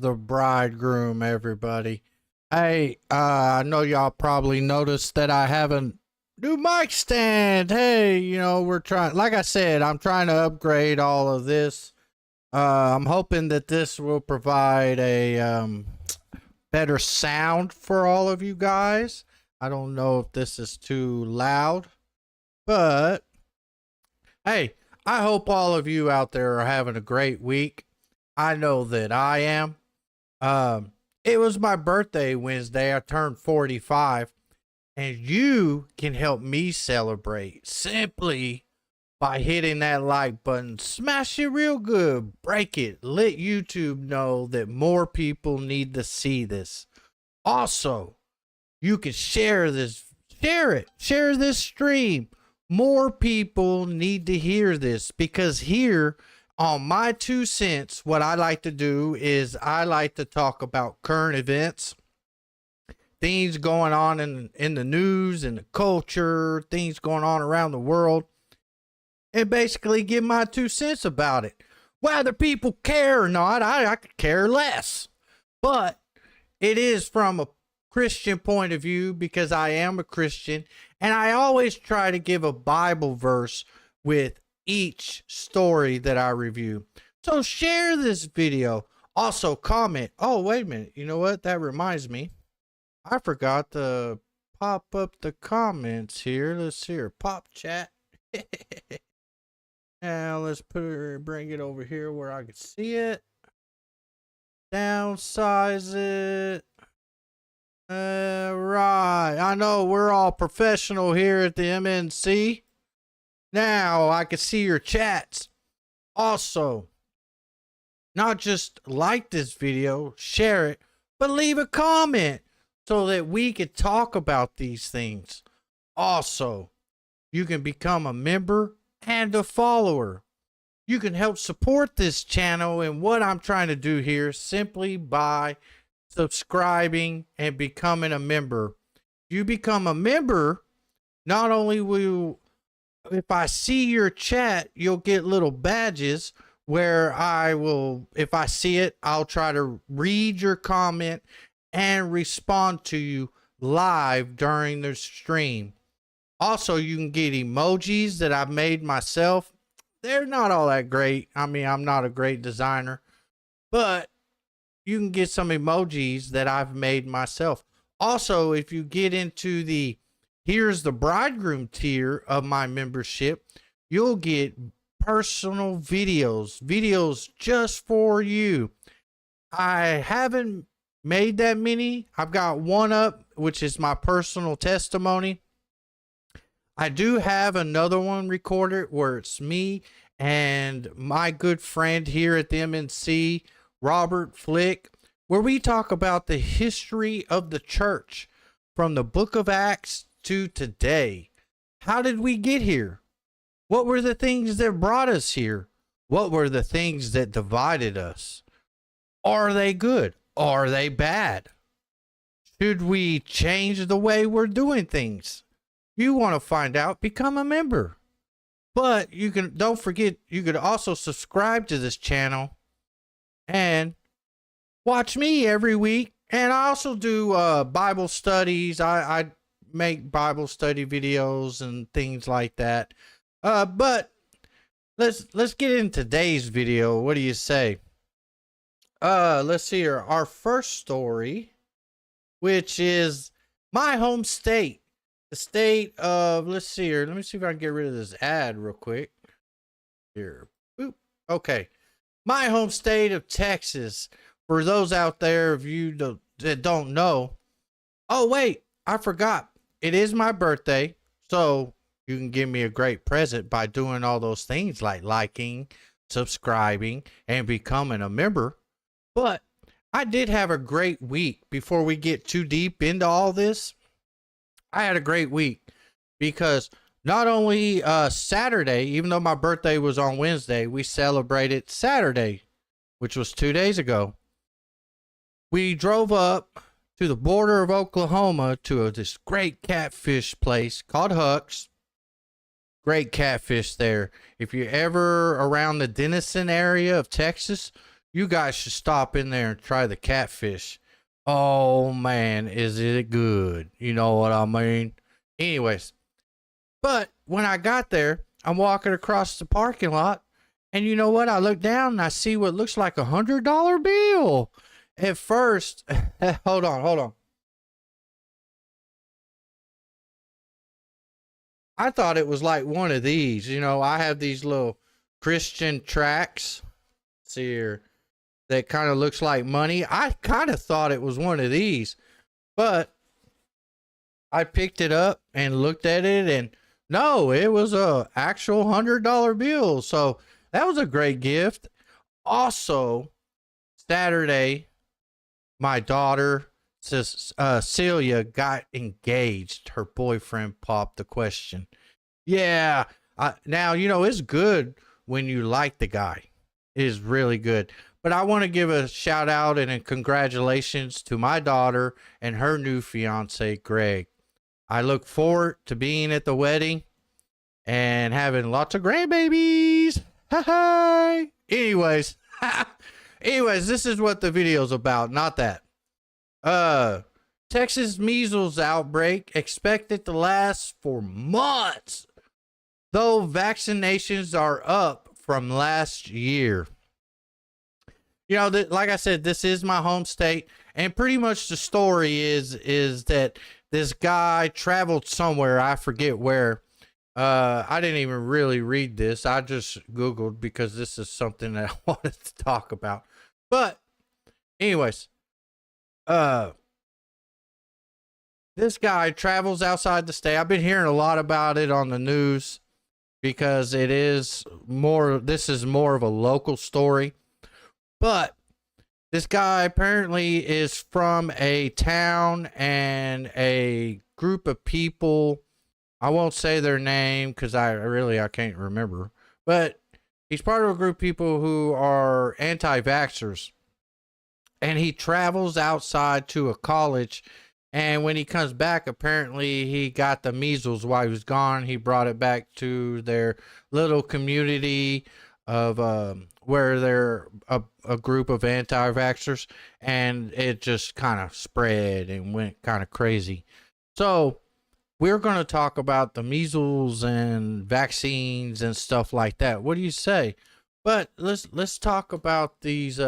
the bridegroom, everybody. Hey, I know y'all probably noticed that I have a new mic stand. Hey, we're trying, like I said, I'm trying to upgrade all of this. I'm hoping that this will provide a better sound for all of you guys. I don't know if this is too loud, but hey, I hope all of you out there are having a great week. I know that I am. It was my birthday Wednesday. I turned 45, and you can help me celebrate simply by hitting that like button. Smash it real good. Break it. Let YouTube know that more people need to see this. Also, you can share this. Share it. Share this stream. More people need to hear this, because here on my 2 cents, what I like to do is I like to talk about current events, things going on in the news and the culture, things going on around the world, and basically give my 2 cents about it. Whether people care or not, I could care less. But it is from a Christian point of view, because I am a Christian, and I always try to give a Bible verse with each story that I review. So share this video. Also comment. Oh, wait a minute. You know what? That reminds me. I forgot to pop up the comments here. Let's see here. Pop chat. Now let's bring it over here where I can see it. Downsize it. Right. I know we're all professional here at the MNC. Now I can see your chats. Also, not just like this video, share it, but leave a comment so that we can talk about these things. Also, you can become a member and a follower. You can help support this channel and what I'm trying to do here simply by subscribing and becoming a member. If you become a member, not only will, if I see your chat, you'll get little badges where I will, if I see it, I'll try to read your comment and respond to you live during the stream. Also, you can get emojis that I've made myself. They're not all that great. I mean, I'm not a great designer, but you can get some emojis that I've made myself. Also, if you get into the Here's the Bridegroom tier of my membership, you'll get personal videos just for you. I haven't made that many. I've got one up, which is my personal testimony. I do have another one recorded where it's me and my good friend here at the MNC, Robert Flick, where we talk about the history of the church from the book of Acts to today. How did we get here? What were the things that brought us here? What were the things that divided us? Are they good? Are they bad? Should we change the way we're doing things? You want to find out, become a member. But you can, don't forget, you could also subscribe to this channel and watch me every week. And I also do Bible studies. I make Bible study videos and things like that. But let's get into today's video. What do you say? Let's see here. Our first story, which is my home state. The state of, let's see here. Let me see if I can get rid of this ad real quick. Here. Boop. Okay. My home state of Texas. For those out there of you that don't know. Oh, wait. I forgot. It is my birthday. So you can give me a great present by doing all those things like liking, subscribing, and becoming a member. But I did have a great week. Before we get too deep into all this, I had a great week because not only Saturday, even though my birthday was on Wednesday, we celebrated Saturday, which was 2 days ago. We drove up to the border of Oklahoma to this great catfish place called Huck's. Great catfish there. If you're ever around the Denison area of Texas, You guys should stop in there and try the catfish. Oh man, is it good? You know what I mean? Anyways, but when I got there, I'm walking across the parking lot, and you know what? I look down and I see what looks like $100 bill. At first, hold on. I thought it was like one of these. You know, I have these little Christian tracks. See here, that kind of looks like money. I kind of thought it was one of these, but I picked it up and looked at it, and no, it was a actual $100 bill. So that was a great gift. Also, Saturday, my daughter, Celia, got engaged. Her boyfriend popped the question. Yeah, now, you know, it's good when you like the guy. It is really good. But I want to give a shout out and a congratulations to my daughter and her new fiance, Greg. I look forward to being at the wedding and having lots of grandbabies. Hi. Anyways, this is what the video's about, not that. Texas measles outbreak expected to last for months, though vaccinations are up from last year. You know, like I said, this is my home state, and pretty much the story is that this guy traveled somewhere, I forget where. I didn't even really read this. I just Googled because this is something that I wanted to talk about. But anyways, this guy travels outside the state. I've been hearing a lot about it on the news because this is more of a local story. But this guy apparently is from a town and a group of people. I won't say their name because I can't remember. But he's part of a group of people who are anti-vaxxers. And he travels outside to a college. And when he comes back, apparently he got the measles while he was gone. He brought it back to their little community of where they're a group of anti-vaxxers, and it just kind of spread and went kind of crazy. So we're going to talk about the measles and vaccines and stuff like that. What do you say? But let's talk about these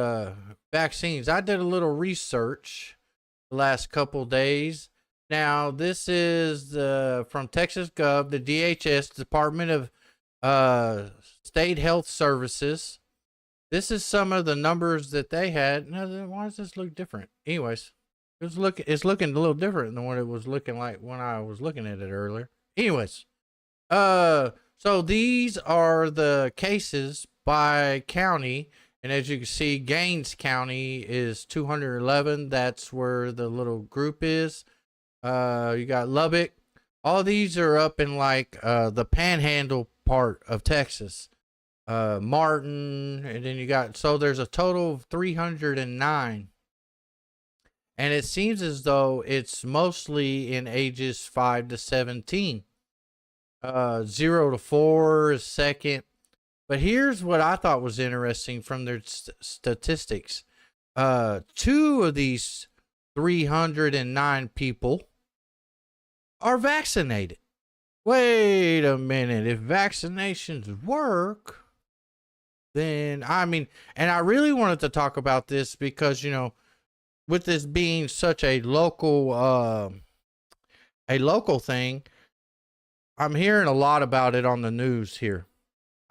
vaccines. I did a little research the last couple days. Now, this is from Texas Gov, the DHS, Department of State Health Services. This is some of the numbers that they had. Now, why does this look different? Anyways, it's looking a little different than what it was looking like when I was looking at it earlier. Anyways, so these are the cases by county, and as you can see, Gaines County is 211. That's where the little group is. You got Lubbock. All these are up in like the Panhandle part of Texas. Martin, and then you got, so there's a total of 309. And it seems as though it's mostly in ages 5 to 17. 0 to 4 is second. But here's what I thought was interesting from their statistics. 2 of these 309 people are vaccinated. Wait a minute. If vaccinations work, then, I mean, and I really wanted to talk about this because, you know, with this being such a local thing, I'm hearing a lot about it on the news here.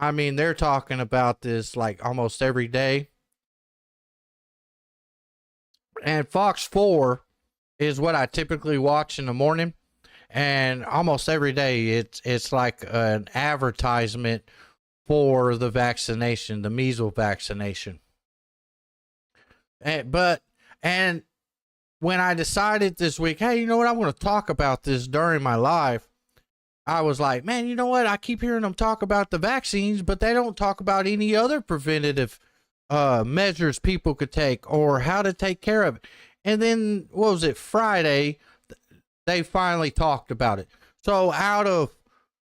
I mean, they're talking about this like almost every day. And Fox 4 is what I typically watch in the morning. And almost every day it's like an advertisement for the vaccination, the measles vaccination. And when I decided this week, hey, you know what, I'm going to talk about this during my live, I was like, man, you know what, I keep hearing them talk about the vaccines, but they don't talk about any other preventative measures people could take or how to take care of it. And then, what was it, Friday, they finally talked about it. So out of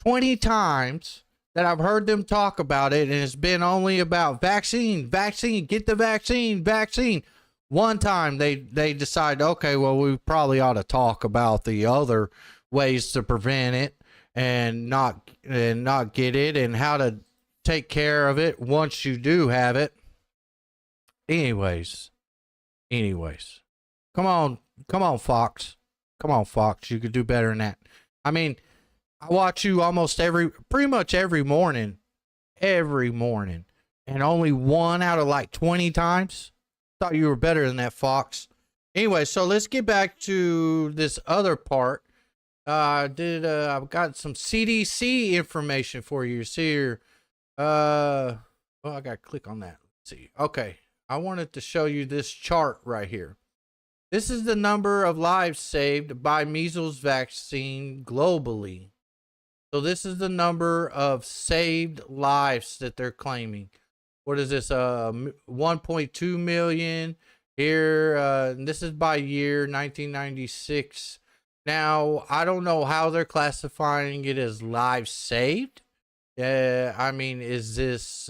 20 times that I've heard them talk about it, and it's been only about vaccine, get the vaccine. One time they decide, okay, well, we probably ought to talk about the other ways to prevent it and not get it, and how to take care of it once you do have it. Anyways, come on, Fox. Come on, Fox. You could do better than that. I mean, I watch you pretty much every morning, and only one out of like 20 times. Thought you were better than that, Fox. Anyway, so let's get back to this other part. I've got some CDC information for you. See here. Well, I got to click on that. Let's see. Okay. I wanted to show you this chart right here. This is the number of lives saved by measles vaccine globally. So this is the number of saved lives that they're claiming. What is this? 1.2 million here. This is by year 1996. Now, I don't know how they're classifying it as lives saved. I mean, is this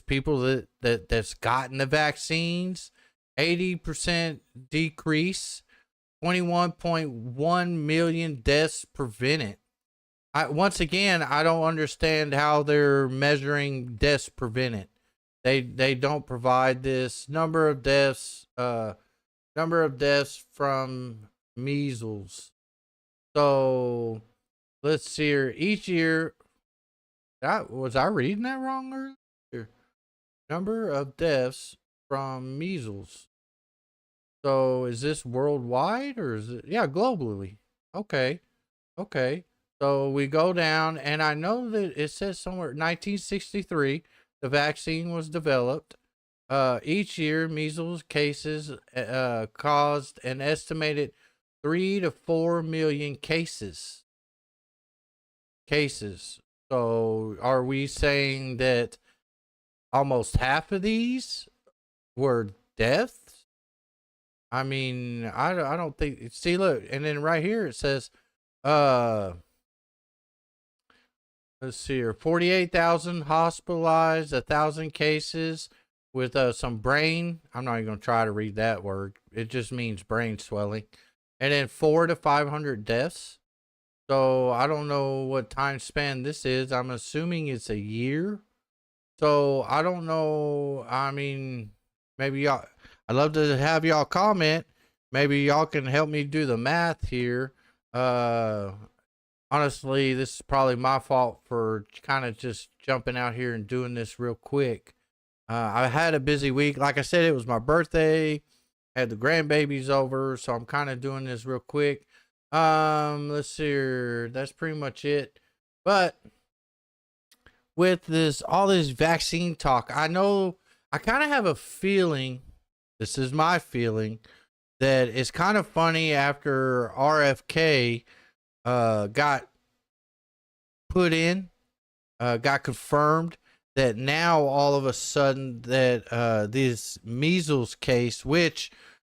people that's gotten the vaccines? 80% decrease, 21.1 million deaths prevented. Once again, I don't understand how they're measuring deaths prevented. They don't provide this number of deaths from measles. So let's see here. Each year, was I reading that wrong earlier? Number of deaths from measles. So is this worldwide, or is it? Yeah, globally. Okay. So we go down, and I know that it says somewhere 1963 the vaccine was developed. Each year, measles cases caused an estimated 3 to 4 million cases. So are we saying that almost half of these were deaths? I mean, I don't think. See, look, and then right here it says, let's see here, 48,000 hospitalized, 1,000 cases with some brain. I'm not even going to try to read that word. It just means brain swelling. And then 400 to 500 deaths. So I don't know what time span this is. I'm assuming it's a year. So I don't know. I mean, maybe y'all, I'd love to have y'all comment. Maybe y'all can help me do the math here. Honestly, this is probably my fault for kind of just jumping out here and doing this real quick. I had a busy week. Like I said, it was my birthday. I had the grandbabies over, so I'm kind of doing this real quick. Let's see here. That's pretty much it. But with all this vaccine talk, I know I kind of have a feeling, this is my feeling, that it's kind of funny after RFK got put in, got confirmed, that now all of a sudden that this measles case, which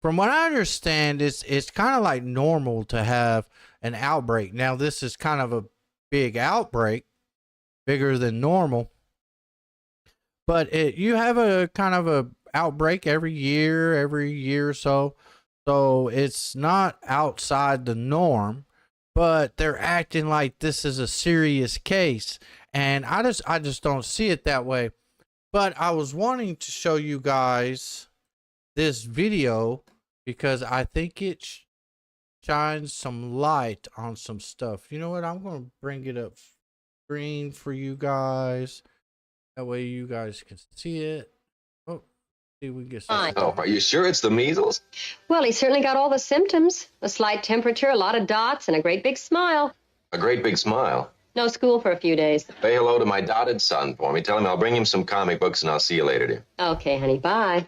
from what I understand it's kind of like normal to have an outbreak. Now this is kind of a big outbreak, bigger than normal, but you have a kind of a outbreak every year or so. So it's not outside the norm, but they're acting like this is a serious case. And I just don't see it that way. But I was wanting to show you guys this video because I think it shines some light on some stuff. You know what? I'm going to bring it up screen for you guys. That way you guys can see it. Oh, see if we can get some. Oh, are you sure it's the measles? Well, he certainly got all the symptoms. A slight temperature, a lot of dots, and a great big smile. A great big smile. No school for a few days. Say hello to my dotted son for me. Tell him I'll bring him some comic books and I'll see you later, dear. Okay, honey, bye.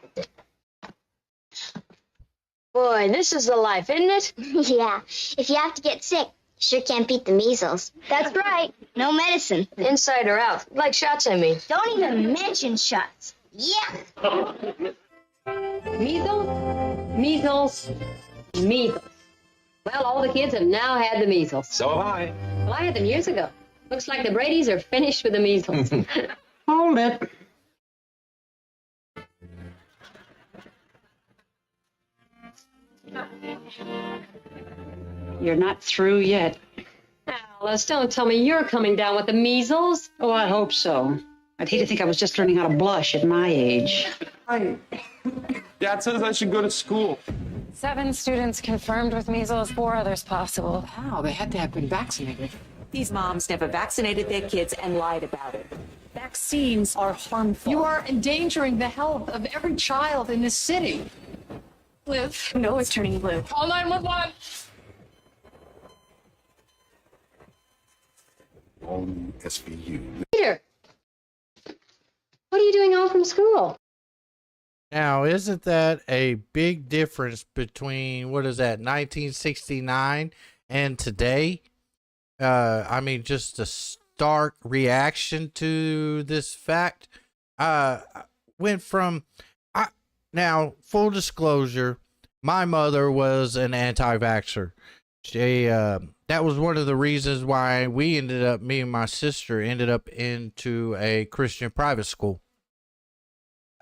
Boy, this is the life, isn't it? Yeah, if you have to get sick, sure can't beat the measles. That's right. No medicine. Inside or out? Like shots, I mean. Don't even mention shots. Yeah. Measles. Well, all the kids have now had the measles. So have I. Well, I had them years ago. Looks like the Bradys are finished with the measles. Hold it. You're not through yet. Alice, don't tell me you're coming down with the measles. Oh, I hope so. I'd hate to think I was just learning how to blush at my age. Dad says I should go to school. 7 students confirmed with measles, 4 others possible. Wow, they had to have been vaccinated. These moms never vaccinated their kids and lied about it. Vaccines are harmful. You are endangering the health of every child in this city. Liv. Noah's turning blue. Call 911. On SVU. Peter, what are you doing home from school? Now, isn't that a big difference between, what is that, 1969 and today? I mean, just a stark reaction to this fact. Went from, now, full disclosure, my mother was an anti-vaxxer. She, that was one of the reasons why me and my sister ended up into a Christian private school.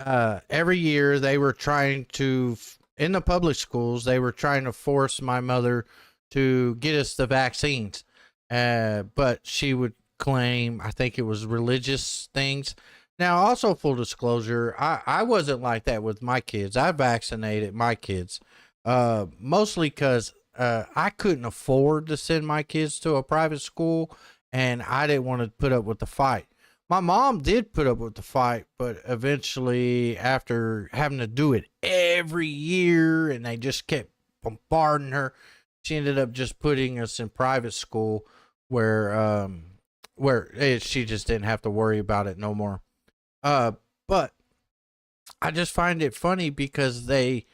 Every year they were trying to, in the public schools, they were trying to force my mother to get us the vaccines. But she would claim, I think it was religious things. Now, also full disclosure, I wasn't like that with my kids. I vaccinated my kids, mostly because I couldn't afford to send my kids to a private school, and I didn't want to put up with the fight. My mom did put up with the fight, but eventually, after having to do it every year, and they just kept bombarding her, she ended up just putting us in private school where she just didn't have to worry about it no more. But I just find it funny because they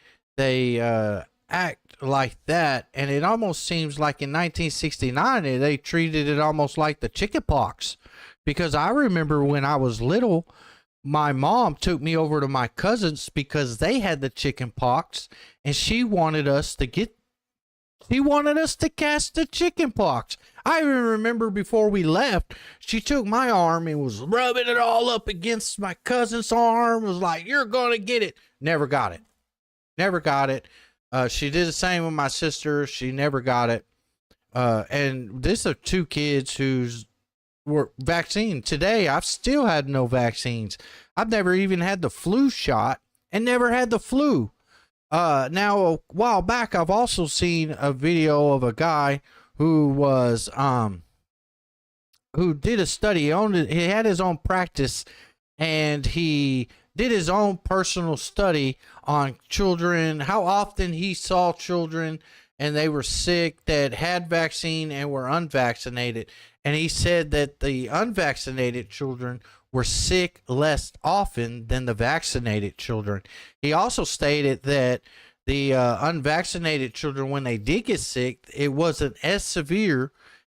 act like that, and it almost seems like in 1969 they treated it almost like the chicken pox. Because I remember when I was little, my mom took me over to my cousins because they had the chicken pox, and she wanted us to catch the chicken pox. I even remember before we left, she took my arm and was rubbing it all up against my cousin's arm. Was like, "You're gonna get it." Never got it. Never got it. She did the same with my sister. She never got it. And these are 2 kids who's were vaccinated. Today, I've still had no vaccines. I've never even had the flu shot and never had the flu. Now, a while back, I've also seen a video of a guy who was, who did a study on it. He had his own practice, and he did his own personal study on children, how often he saw children and they were sick that had vaccine and were unvaccinated. And he said that the unvaccinated children were sick less often than the vaccinated children. He also stated that the unvaccinated children, when they did get sick, it wasn't as severe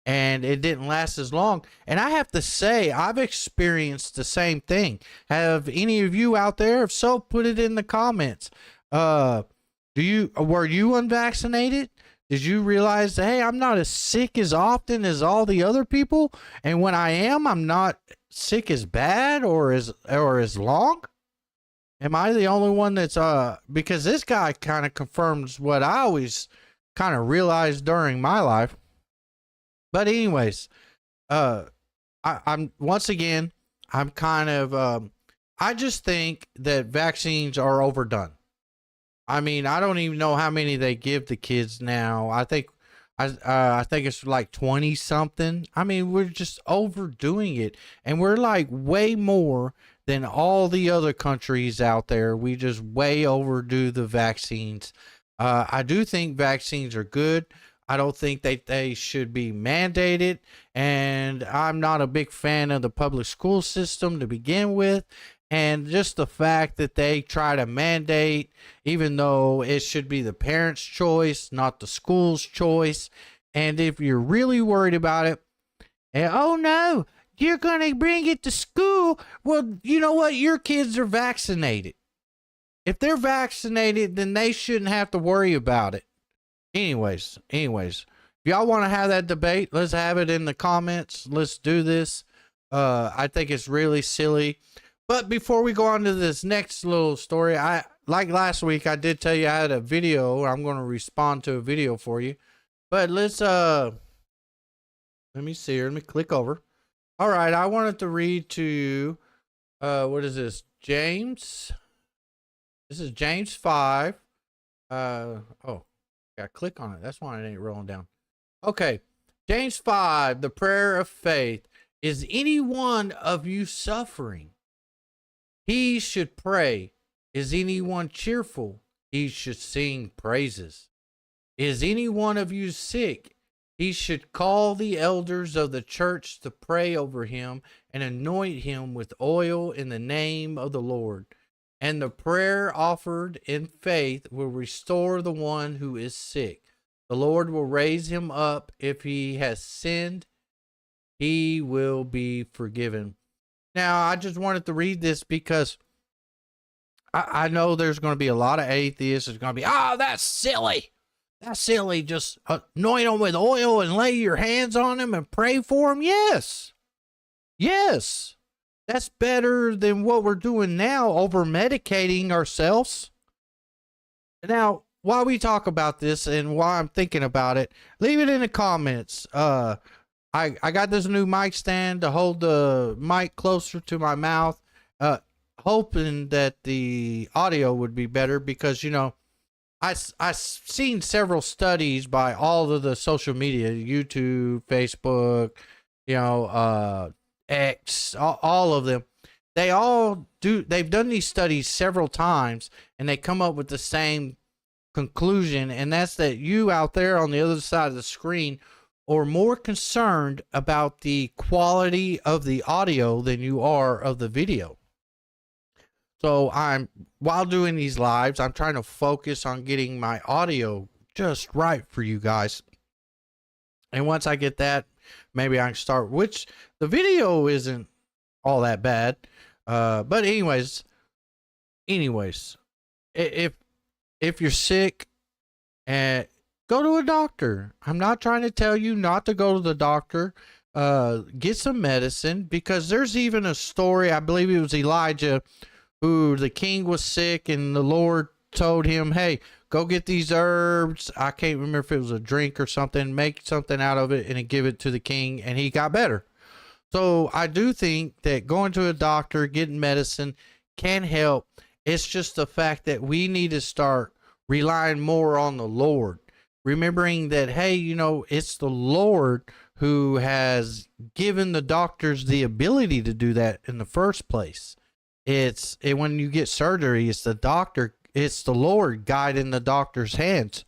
and it didn't last as long. And I have to say, I've experienced the same thing. Have any of you out there? If so, put it in the comments. Were you unvaccinated? Did you realize that, hey, I'm not as sick as often as all the other people, and when I am, I'm not sick as bad or as long? Am I the only one that's because this guy kind of confirms what I always kind of realized during my life. But anyways, I'm once again, I'm kind of I just think that vaccines are overdone. I mean, I don't even know how many they give the kids now. I think it's like 20 something. I mean, we're just overdoing it, and we're like way more than all the other countries out there. We just way overdo the vaccines. I do think vaccines are good. I don't think they should be mandated, and I'm not a big fan of the public school system to begin with. And just the fact that they try to mandate, even though it should be the parents' choice, not the school's choice. And if you're really worried about it, and, oh no, you're going to bring it to school. Well, you know what? Your kids are vaccinated. If they're vaccinated, then they shouldn't have to worry about it. Anyways, if If y'all want to have that debate, let's have it in the comments. Let's do this. I think it's really silly. But before we go on to this next little story, like last week, I did tell you I had a video. I'm going to respond to a video for you. But let's, let me see here. Let me click over. All right. I wanted to read to you, what is this? James. This is James 5. Oh, got to click on it. That's why it ain't rolling down. Okay. James 5, the prayer of faith. Is any one of you suffering? He should pray. Is anyone cheerful? He should sing praises. Is any one of you sick? He should call the elders of the church to pray over him and anoint him with oil in the name of the Lord. And the prayer offered in faith will restore the one who is sick. The Lord will raise him up. If he has sinned, he will be forgiven. Now, I just wanted to read this because I know there's going to be a lot of atheists. It's going to be, that's silly. That's silly. Just anoint them with oil and lay your hands on them and pray for them. Yes. Yes. That's better than what we're doing now, over medicating ourselves. Now, while we talk about this and while I'm thinking about it, leave it in the comments. I got this new mic stand to hold the mic closer to my mouth, hoping that the audio would be better because, you know, I've seen several studies by all of the social media, YouTube, Facebook, you know, X, all of them. They've done these studies several times and they come up with the same conclusion. And that's that you out there on the other side of the screen or more concerned about the quality of the audio than you are of the video. So while doing these lives, I'm trying to focus on getting my audio just right for you guys. And once I get that, maybe I can start, which the video isn't all that bad. But anyways, if you're sick, go to a doctor. I'm not trying to tell you not to go to the doctor. Get some medicine, because there's even a story, I believe it was Elijah, who the king was sick and the Lord told him, hey, go get these herbs. I can't remember if it was a drink or something, make something out of it and give it to the king, and he got better. So I do think that going to a doctor, getting medicine can help. It's just the fact that we need to start relying more on the Lord. Remembering that, hey, you know, it's the Lord who has given the doctors the ability to do that in the first place. When you get surgery, it's the doctor, it's the Lord guiding the doctor's hands.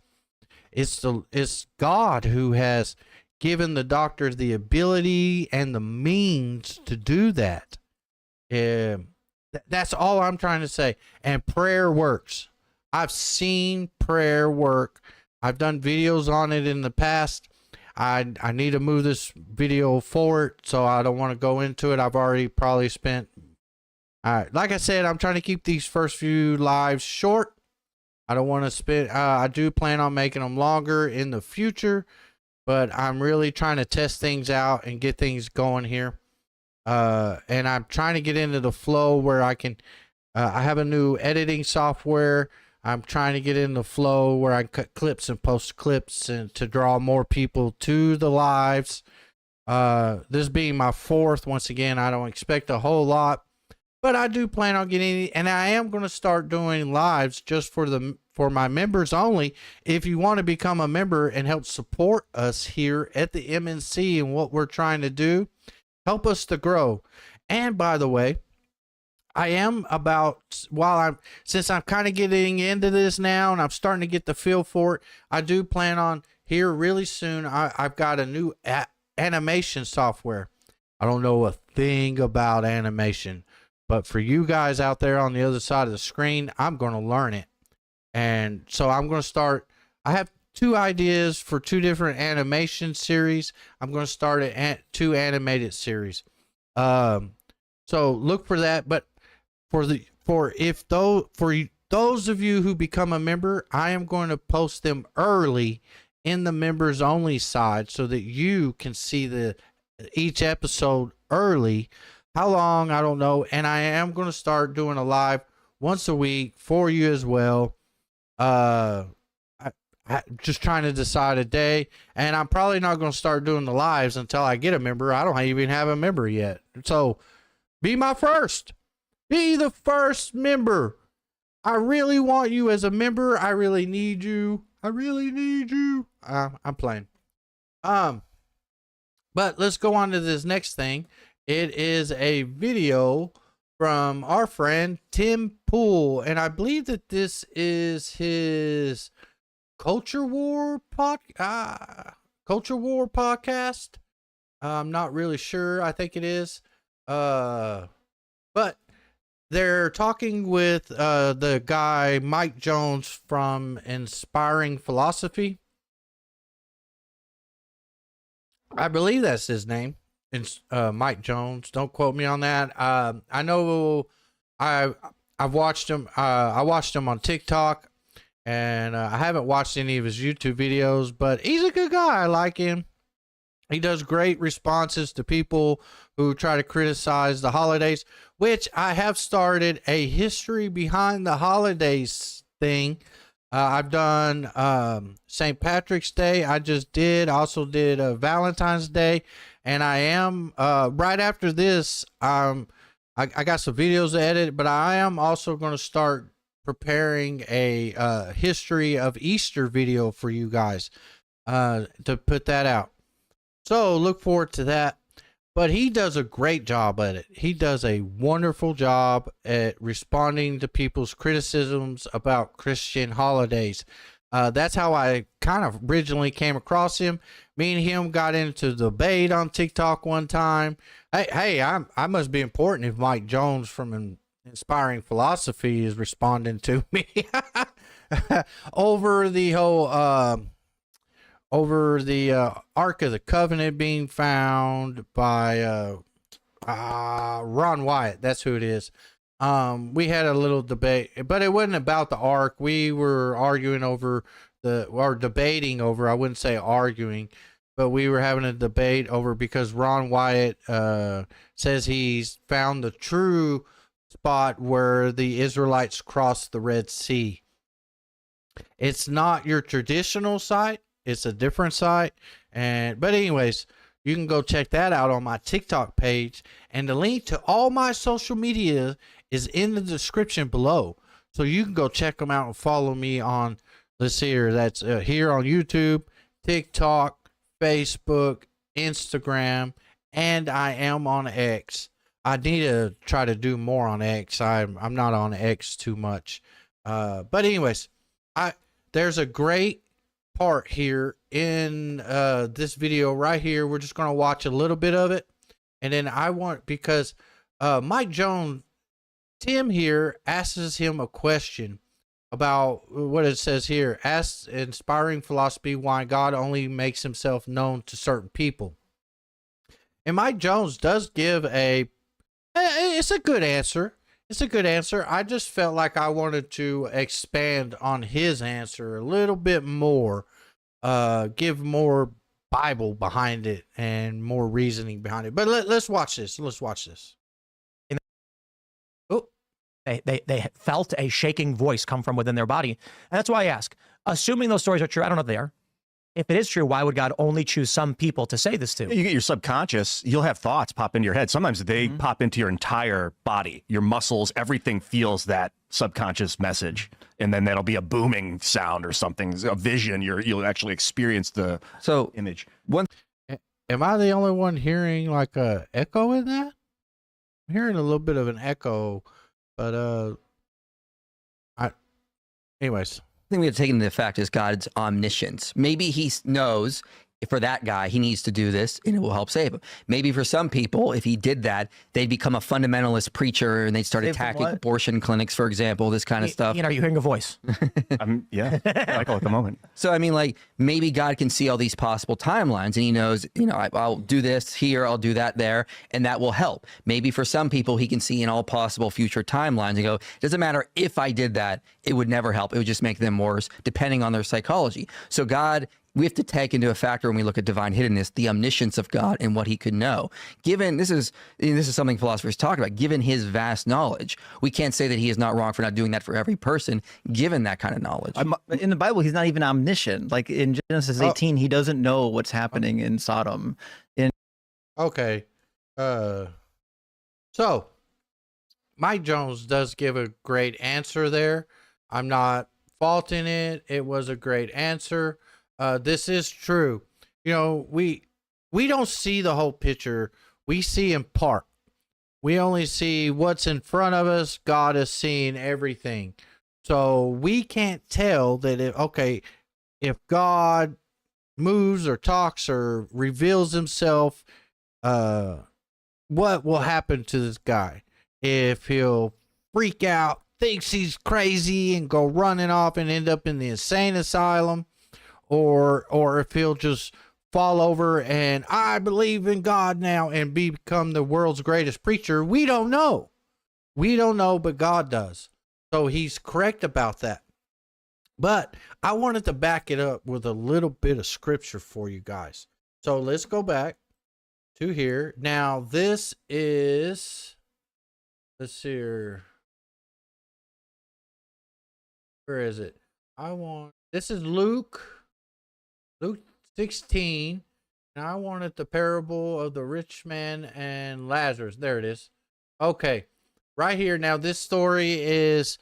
It's God who has given the doctor the ability and the means to do that. That's all I'm trying to say. And prayer works. I've seen prayer work. I've done videos on it in the past. I need to move this video forward, so I don't want to go into it. I've already probably spent... All right, like I said, I'm trying to keep these first few lives short. I don't want to spend... I do plan on making them longer in the future, but I'm really trying to test things out and get things going here. And I'm trying to get into the flow where I can... I have a new editing software. I'm trying to get in the flow where I cut clips and post clips and to draw more people to the lives. This being my fourth, once again, I don't expect a whole lot, but I do plan on getting, and I am going to start doing lives just for my members only. If you want to become a member and help support us here at the MNC and what we're trying to do, help us to grow. And by the way, I am since I'm kind of getting into this now and I'm starting to get the feel for it, I do plan on here really soon. I've got a new animation software. I don't know a thing about animation, but for you guys out there on the other side of the screen, I'm going to learn it. And so I'm going to start. I have 2 ideas for 2 different animation series. I'm going to start 2 animated series. So look for that. But for those of you who become a member, I am going to post them early in the members only side so that you can see each episode early. How long, I don't know. And I am going to start doing a live once a week for you as well. I just trying to decide a day, and I'm probably not going to start doing the lives until I get a member. I don't even have a member yet. So be my first. Be the first member. I really want you as a member. I really need you. I'm playing. But let's go on to this next thing. It is a video from our friend Tim Pool, and I believe that this is his Culture War podcast. I'm not really sure. I think it is. But they're talking with the guy Mike Jones from Inspiring Philosophy. I believe that's his name. It's Mike Jones. Don't quote me on that. I know I've watched him. I watched him on TikTok, and I haven't watched any of his YouTube videos, but he's a good guy. I like him. He does great responses to people who try to criticize the holidays, which I have started a history behind the holidays thing. I've done St. Patrick's Day. I also did Valentine's Day. And I am, right after this, I got some videos to edit, but I am also going to start preparing a history of Easter video for you guys to put that out. So look forward to that. But he does a great job at it. He does a wonderful job at responding to people's criticisms about Christian holidays. That's how I kind of originally came across him. Me and him got into debate on TikTok one time. Hey, I must be important if Mike Jones from Inspiring Philosophy is responding to me over the whole Ark of the Covenant being found by Ron Wyatt. That's who it is. We had a little debate, but it wasn't about the Ark. We were arguing over debating over, I wouldn't say arguing, but we were having a debate over, because Ron Wyatt says he's found the true spot where the Israelites crossed the Red Sea. It's not your traditional site. It's a different site. But anyways, you can go check that out on my TikTok page, and the link to all my social media is in the description below. So you can go check them out and follow me on, let's see here, that's here on YouTube, TikTok, Facebook, Instagram, and I am on X. I need to try to do more on X. I'm not on X too much. But anyways, there's a great part here in this video right here. We're just going to watch a little bit of it. And then because Mike Jones, Tim here asks him a question about what it says here. Asks Inspiring Philosophy why God only makes himself known to certain people. And Mike Jones does give it's a good answer. It's a good answer. I just felt like I wanted to expand on his answer a little bit more, give more Bible behind it and more reasoning behind it. But let's watch this. Let's watch this. They felt a shaking voice come from within their body. And that's why I ask, assuming those stories are true, I don't know if they are. If it is true, why would God only choose some people to say this to? You get your subconscious, you'll have thoughts pop into your head. Sometimes they pop into your entire body, your muscles, everything feels that subconscious message. And then that'll be a booming sound or something, a vision. You'll actually experience the image. Am I the only one hearing like a echo in that? I'm hearing a little bit of an echo. But anyways, I think we have to take into effect is God's omniscience. Maybe he knows for that guy, he needs to do this and it will help save him. Maybe for some people, if he did that, they'd become a fundamentalist preacher and they'd start attacking abortion clinics, for example, this kind of stuff. Are you hearing a voice? Yeah, Michael at the moment. So, I mean, like, maybe God can see all these possible timelines and he knows, I'll do this here, I'll do that there, and that will help. Maybe for some people, he can see in all possible future timelines and go, it doesn't matter if I did that, it would never help. It would just make them worse, depending on their psychology. So God we have to take into a factor when we look at divine hiddenness, the omniscience of God and what he could know. Given this is something philosophers talk about, given his vast knowledge, we can't say that he is not wrong for not doing that for every person, given that kind of knowledge. In the Bible, he's not even omniscient. Like in Genesis 18, he doesn't know what's happening in Sodom. Okay. So Mike Jones does give a great answer there. I'm not faulting it. It was a great answer. This is true. You know, we don't see the whole picture. We see in part. We only see what's in front of us. God is seeing everything. So we can't tell that if God moves or talks or reveals himself, what will happen to this guy? If he'll freak out, thinks he's crazy and go running off and end up in the insane asylum, or if he'll just fall over and I believe in God now and become the world's greatest preacher, we don't know. We don't know, but God does. So he's correct about that. But I wanted to back it up with a little bit of scripture for you guys. So let's go back to here. Now this is, let's see here. Where is it? This is Luke 16. And I wanted the parable of the rich man and Lazarus. There it is. Okay. Right here. Now this is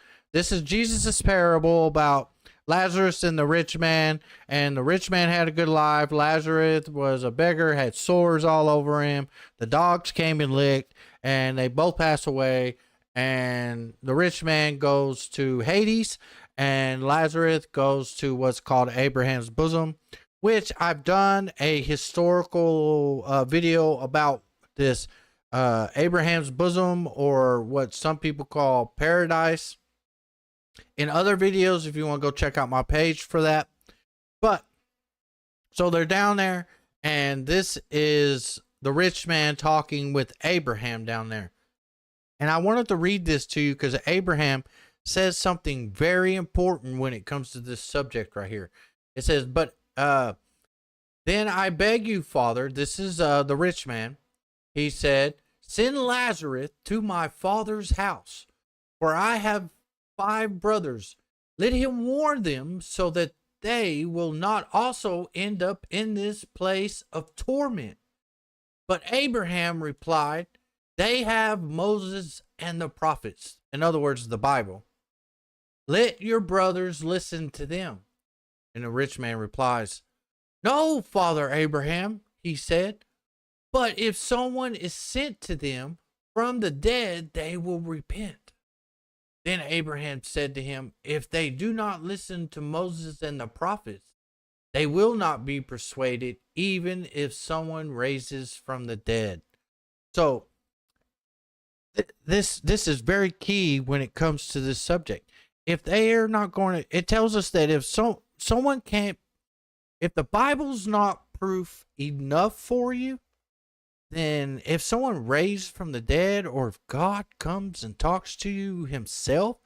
Jesus' parable about Lazarus and the rich man. And the rich man had a good life. Lazarus was a beggar, had sores all over him. The dogs came and licked, and they both passed away. And the rich man goes to Hades, and Lazarus goes to what's called Abraham's bosom, which I've done a historical video about this Abraham's bosom, or what some people call paradise, in other videos if you want to go check out my page for that. But so they're down there, and this is the rich man talking with Abraham down there. And I wanted to read this to you because Abraham says something very important when it comes to this subject right here. It says, but then I beg you, Father, this is the rich man. He said, send Lazarus to my father's house, for I have 5 brothers. Let him warn them so that they will not also end up in this place of torment. But Abraham replied, they have Moses and the prophets. In other words, the Bible. Let your brothers listen to them. And the rich man replies, no, Father Abraham, he said, but if someone is sent to them from the dead, they will repent. Then Abraham said to him, if they do not listen to Moses and the prophets, they will not be persuaded, even if someone raises from the dead. So this is very key when it comes to this subject. If they are not going to, it tells us that if someone can't, if the Bible's not proof enough for you, then if someone raised from the dead, or if God comes and talks to you himself,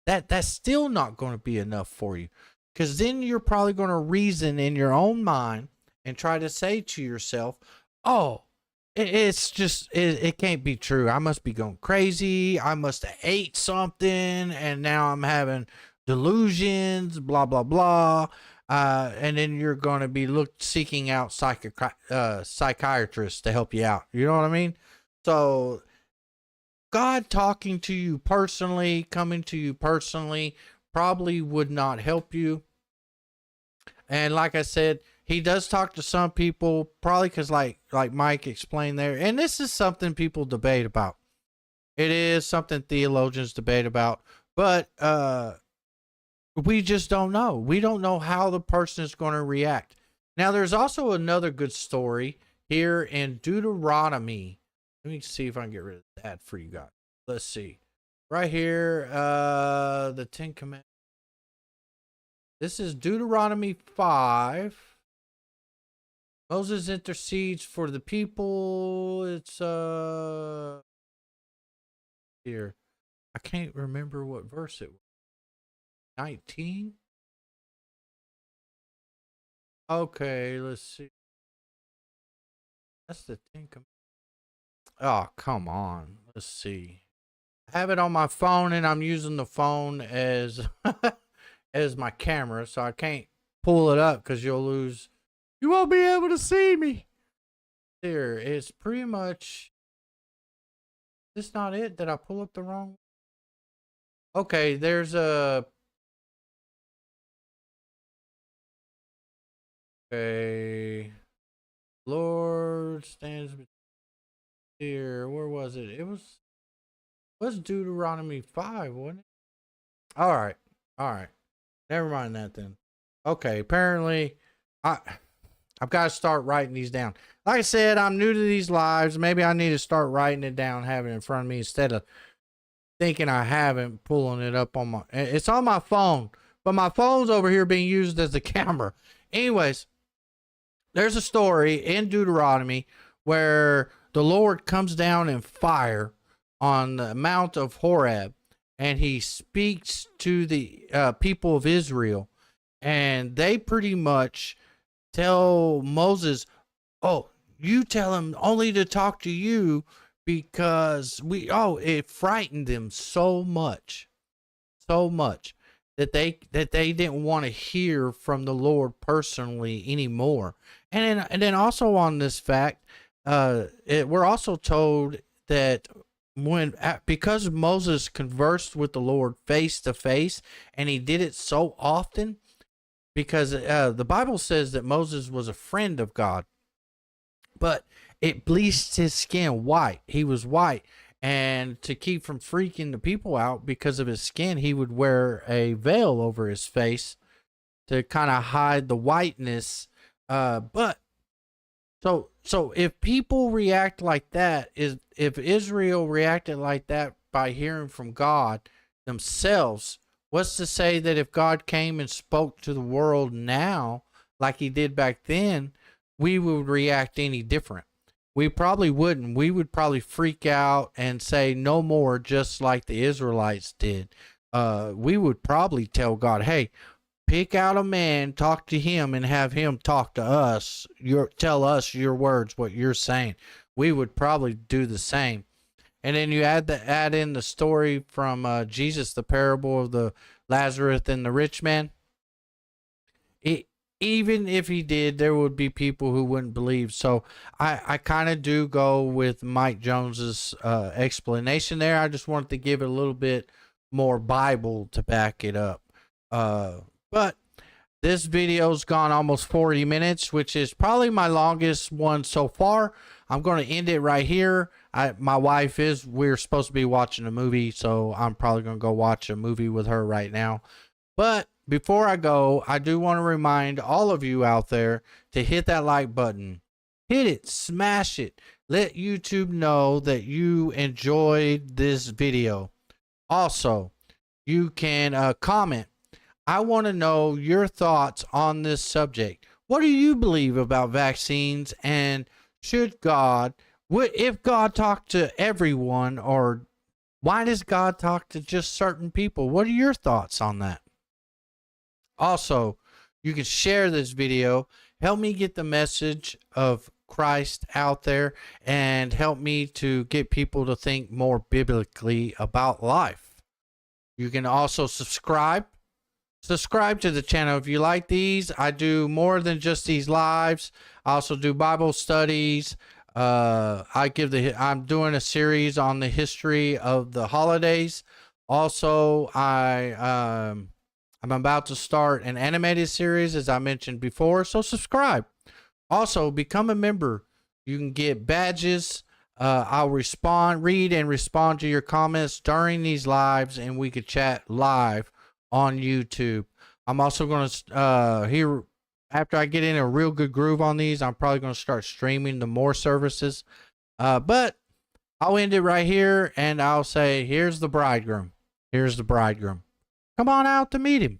that's still not going to be enough for you. Because then you're probably going to reason in your own mind and try to say to yourself, oh, it's just, it can't be true. I must be going crazy. I must have ate something and now I'm having delusions, blah, blah, blah. And then you're going to be seeking out psychiatrists to help you out. You know what I mean? So God talking to you personally, coming to you personally, probably would not help you. And like I said, he does talk to some people, probably because like Mike explained there. And this is something people debate about. It is something theologians debate about. But we just don't know. We don't know how the person is going to react. Now, there's also another good story here in Deuteronomy. Let me see if I can get rid of that for you guys. Let's see. Right here, the 10 Commandments. This is Deuteronomy 5. Moses intercedes for the people. It's here. I can't remember what verse it was. 19. Okay, let's see. That's the Ten Commandments. Oh, come on. Let's see. I have it on my phone, and I'm using the phone as as my camera, so I can't pull it up because you'll lose. You won't be able to see me. There, it's pretty much. Is this not it? Did I pull up the wrong? Okay, there's a. Okay. Lord stands here. Where was it? It was Deuteronomy 5, wasn't it? All right. All right. Never mind that then. Okay, apparently I've got to start writing these down. Like I said, I'm new to these lives. Maybe I need to start writing it down, having it in front of me instead of thinking I haven't, pulling it up on my, it's on my phone, but my phone's over here being used as a camera. Anyways, there's a story in Deuteronomy where the Lord comes down in fire on the Mount of Horeb, and he speaks to the people of Israel, and they pretty much tell Moses, oh, you tell him only to talk to you because it frightened them so much that they didn't want to hear from the Lord personally anymore. And then also on this fact, we're also told that because Moses conversed with the Lord face to face, and he did it so often, because the Bible says that Moses was a friend of God, but it bleached his skin white. He was white. And to keep from freaking the people out because of his skin, he would wear a veil over his face to kind of hide the whiteness. So if people react like that, if Israel reacted like that by hearing from God themselves, what's to say that if God came and spoke to the world now, like he did back then, we would react any different? We probably wouldn't. We would probably freak out and say no more, just like the Israelites did. We would probably tell God, hey, pick out a man, talk to him, and have him talk to us. Tell us your words, what you're saying. We would probably do the same. And then you add in the story from Jesus, the parable of the Lazarus and the rich man. Even if he did, there would be people who wouldn't believe. So I kind of do go with Mike Jones's explanation there. I just wanted to give it a little bit more Bible to back it up. But this video's gone almost 40 minutes, which is probably my longest one so far. I'm going to end it right here. We're supposed to be watching a movie, so I'm probably going to go watch a movie with her right now. But before I go, I do want to remind all of you out there to hit that like button. Hit it, smash it. Let YouTube know that you enjoyed this video. Also, you can comment. I want to know your thoughts on this subject. What do you believe about vaccines, and if God talked to everyone, or why does God talk to just certain people? What are your thoughts on that? Also, you can share this video, help me get the message of Christ out there, and help me to get people to think more biblically about life. You can also subscribe to the channel if you like these. I do more than just these lives. I also do Bible studies. I'm doing a series on the history of the holidays. Also, I'm about to start an animated series, as I mentioned before, so subscribe. Also, become a member. You can get badges. I'll read and respond to your comments during these lives, and we could chat live on YouTube. I'm also going to, after I get in a real good groove on these, I'm probably going to start streaming to more services. But I'll end it right here, and I'll say, here's the bridegroom. Here's the bridegroom. Come on out to meet him.